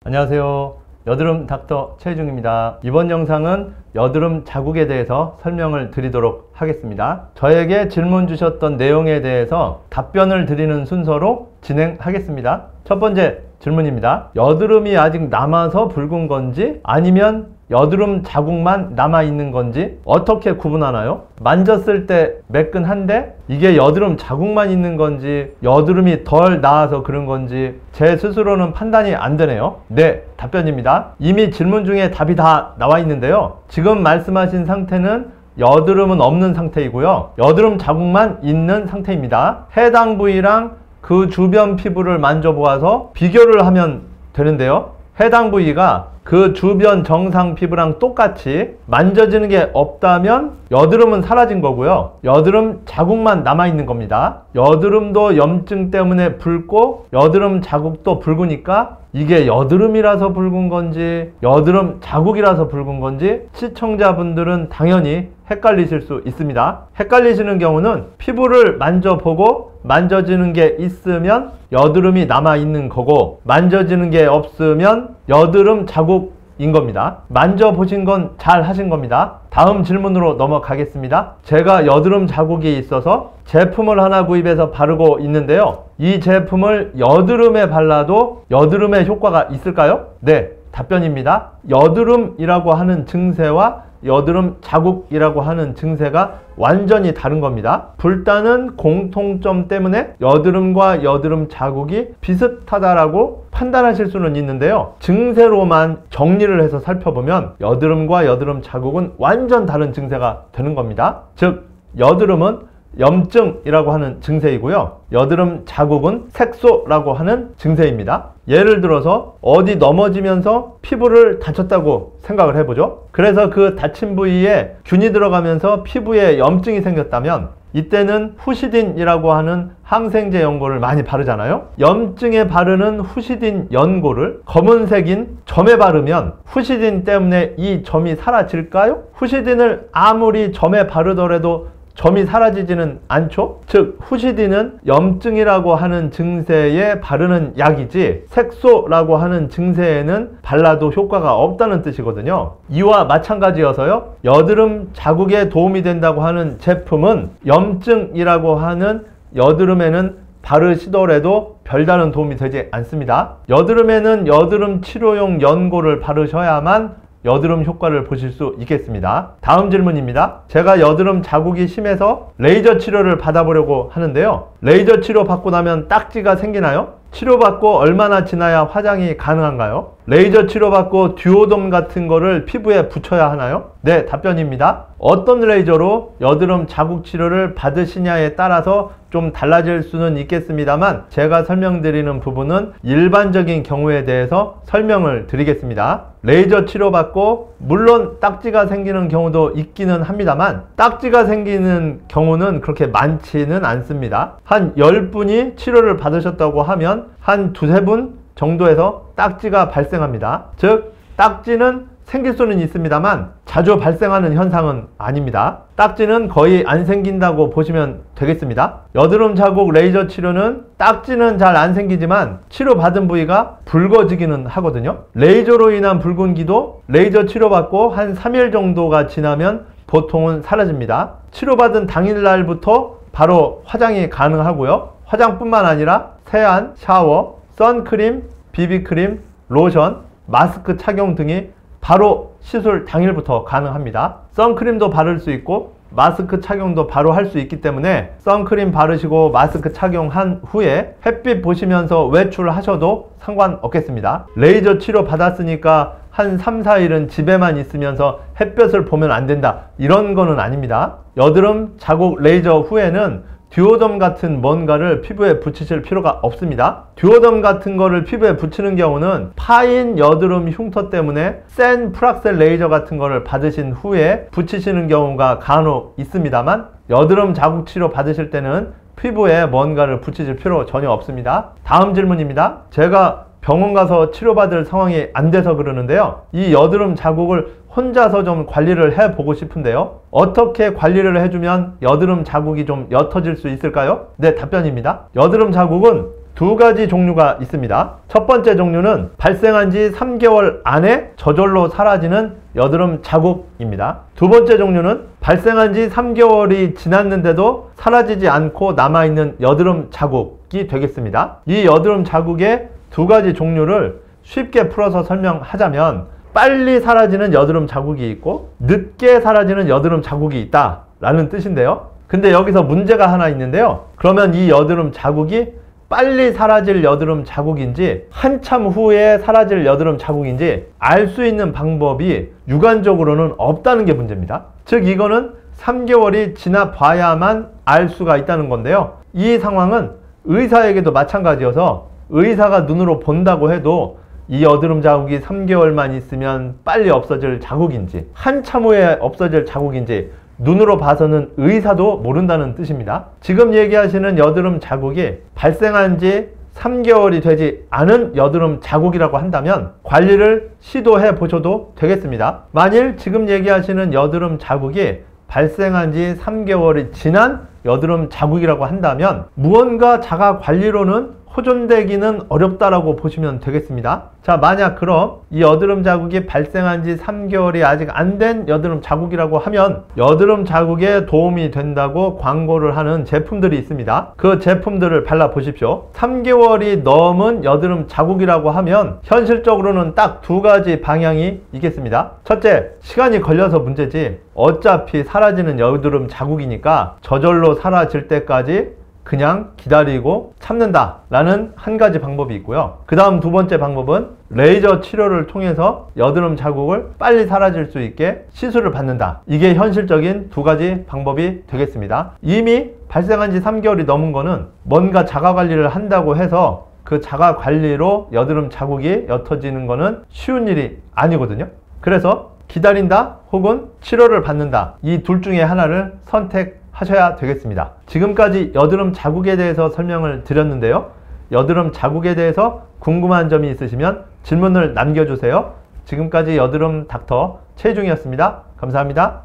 안녕하세요. 여드름 닥터 최희중입니다. 이번 영상은 여드름 자국에 대해서 설명을 드리도록 하겠습니다. 저에게 질문 주셨던 내용에 대해서 답변을 드리는 순서로 진행하겠습니다. 첫 번째 질문입니다. 여드름이 아직 남아서 붉은 건지 아니면 여드름 자국만 남아있는 건지 어떻게 구분하나요? 만졌을 때 매끈한데 이게 여드름 자국만 있는 건지 여드름이 덜 나아서 그런 건지 제 스스로는 판단이 안 되네요. 네, 답변입니다. 이미 질문 중에 답이 다 나와 있는데요. 지금 말씀하신 상태는 여드름은 없는 상태이고요. 여드름 자국만 있는 상태입니다. 해당 부위랑 그 주변 피부를 만져보아서 비교를 하면 되는데요. 해당 부위가 그 주변 정상 피부랑 똑같이 만져지는 게 없다면 여드름은 사라진 거고요. 여드름 자국만 남아있는 겁니다. 여드름도 염증 때문에 붉고 여드름 자국도 붉으니까 이게 여드름이라서 붉은 건지 여드름 자국이라서 붉은 건지 시청자분들은 당연히 헷갈리실 수 있습니다. 헷갈리시는 경우는 피부를 만져보고 만져지는 게 있으면 여드름이 남아있는 거고 만져지는 게 없으면 여드름 자국인 겁니다. 만져보신 건 잘 하신 겁니다. 다음 질문으로 넘어가겠습니다. 제가 여드름 자국이 있어서 제품을 하나 구입해서 바르고 있는데요. 이 제품을 여드름에 발라도 여드름의 효과가 있을까요? 네, 답변입니다. 여드름이라고 하는 증세와 여드름 자국이라고 하는 증세가 완전히 다른 겁니다. 불타는 공통점 때문에 여드름과 여드름 자국이 비슷하다라고 판단하실 수는 있는데요. 증세로만 정리를 해서 살펴보면 여드름과 여드름 자국은 완전 다른 증세가 되는 겁니다. 즉, 여드름은 염증이라고 하는 증세이고요. 여드름 자국은 색소라고 하는 증세입니다. 예를 들어서 어디 넘어지면서 피부를 다쳤다고 생각을 해보죠. 그래서 그 다친 부위에 균이 들어가면서 피부에 염증이 생겼다면 이때는 후시딘이라고 하는 항생제 연고를 많이 바르잖아요. 염증에 바르는 후시딘 연고를 검은색인 점에 바르면 후시딘 때문에 이 점이 사라질까요? 후시딘을 아무리 점에 바르더라도 점이 사라지지는 않죠. 즉, 후시딘은 염증이라고 하는 증세에 바르는 약이지 색소라고 하는 증세에는 발라도 효과가 없다는 뜻이거든요. 이와 마찬가지여서요, 여드름 자국에 도움이 된다고 하는 제품은 염증이라고 하는 여드름에는 바르시더라도 별다른 도움이 되지 않습니다. 여드름에는 여드름 치료용 연고를 바르셔야만 여드름 효과를 보실 수 있겠습니다. 다음 질문입니다. 제가 여드름 자국이 심해서 레이저 치료를 받아보려고 하는데요. 레이저 치료 받고 나면 딱지가 생기나요? 치료받고 얼마나 지나야 화장이 가능한가요? 레이저 치료받고 듀오덤 같은 거를 피부에 붙여야 하나요? 네, 답변입니다. 어떤 레이저로 여드름 자국 치료를 받으시냐에 따라서 좀 달라질 수는 있겠습니다만 제가 설명드리는 부분은 일반적인 경우에 대해서 설명을 드리겠습니다. 레이저 치료받고 물론 딱지가 생기는 경우도 있기는 합니다만 딱지가 생기는 경우는 그렇게 많지는 않습니다. 한 10분이 치료를 받으셨다고 하면 한 두세 분 정도에서 딱지가 발생합니다. 즉, 딱지는 생길 수는 있습니다만 자주 발생하는 현상은 아닙니다. 딱지는 거의 안 생긴다고 보시면 되겠습니다. 여드름 자국 레이저 치료는 딱지는 잘 안 생기지만 치료받은 부위가 붉어지기는 하거든요. 레이저로 인한 붉은기도 레이저 치료받고 한 3일 정도가 지나면 보통은 사라집니다. 치료받은 당일날부터 바로 화장이 가능하고요. 화장뿐만 아니라 세안, 샤워, 선크림, 비비크림, 로션, 마스크 착용 등이 바로 시술 당일부터 가능합니다. 선크림도 바를 수 있고 마스크 착용도 바로 할 수 있기 때문에 선크림 바르시고 마스크 착용한 후에 햇빛 보시면서 외출하셔도 상관없겠습니다. 레이저 치료 받았으니까 한 3, 4일은 집에만 있으면서 햇볕을 보면 안 된다, 이런 거는 아닙니다. 여드름 자국 레이저 후에는 듀오덤 같은 뭔가를 피부에 붙이실 필요가 없습니다. 듀오덤 같은 거를 피부에 붙이는 경우는 파인 여드름 흉터 때문에 센 프락셀 레이저 같은 거를 받으신 후에 붙이시는 경우가 간혹 있습니다만 여드름 자국 치료 받으실 때는 피부에 뭔가를 붙이실 필요 전혀 없습니다. 다음 질문입니다. 제가 병원 가서 치료받을 상황이 안 돼서 그러는데요. 이 여드름 자국을 혼자서 좀 관리를 해보고 싶은데요. 어떻게 관리를 해주면 여드름 자국이 좀 옅어질 수 있을까요? 네, 답변입니다. 여드름 자국은 두 가지 종류가 있습니다. 첫 번째 종류는 발생한 지 3개월 안에 저절로 사라지는 여드름 자국입니다. 두 번째 종류는 발생한 지 3개월이 지났는데도 사라지지 않고 남아있는 여드름 자국이 되겠습니다. 이 여드름 자국의 두 가지 종류를 쉽게 풀어서 설명하자면 빨리 사라지는 여드름 자국이 있고 늦게 사라지는 여드름 자국이 있다 라는 뜻인데요. 근데 여기서 문제가 하나 있는데요. 그러면 이 여드름 자국이 빨리 사라질 여드름 자국인지 한참 후에 사라질 여드름 자국인지 알 수 있는 방법이 육안적으로는 없다는 게 문제입니다. 즉 이거는 3개월이 지나 봐야만 알 수가 있다는 건데요. 이 상황은 의사에게도 마찬가지여서 의사가 눈으로 본다고 해도 이 여드름 자국이 3개월만 있으면 빨리 없어질 자국인지 한참 후에 없어질 자국인지 눈으로 봐서는 의사도 모른다는 뜻입니다. 지금 얘기하시는 여드름 자국이 발생한 지 3개월이 되지 않은 여드름 자국이라고 한다면 관리를 시도해 보셔도 되겠습니다. 만일 지금 얘기하시는 여드름 자국이 발생한 지 3개월이 지난 여드름 자국이라고 한다면 무언가 자가 관리로는 호전되기는 어렵다라고 보시면 되겠습니다. 자, 만약 그럼 이 여드름 자국이 발생한 지 3개월이 아직 안 된 여드름 자국이라고 하면 여드름 자국에 도움이 된다고 광고를 하는 제품들이 있습니다. 그 제품들을 발라 보십시오. 3개월이 넘은 여드름 자국이라고 하면 현실적으로는 딱 두 가지 방향이 있겠습니다. 첫째, 시간이 걸려서 문제지 어차피 사라지는 여드름 자국이니까 저절로 사라질 때까지 그냥 기다리고 참는다 라는 한 가지 방법이 있고요. 그 다음 두 번째 방법은 레이저 치료를 통해서 여드름 자국을 빨리 사라질 수 있게 시술을 받는다. 이게 현실적인 두 가지 방법이 되겠습니다. 이미 발생한 지 3개월이 넘은 거는 뭔가 자가 관리를 한다고 해서 그 자가 관리로 여드름 자국이 옅어지는 거는 쉬운 일이 아니거든요. 그래서 기다린다 혹은 치료를 받는다, 이 둘 중에 하나를 선택하셔야 되겠습니다. 지금까지 여드름 자국에 대해서 설명을 드렸는데요. 여드름 자국에 대해서 궁금한 점이 있으시면 질문을 남겨주세요. 지금까지 여드름 닥터 최희중이었습니다. 감사합니다.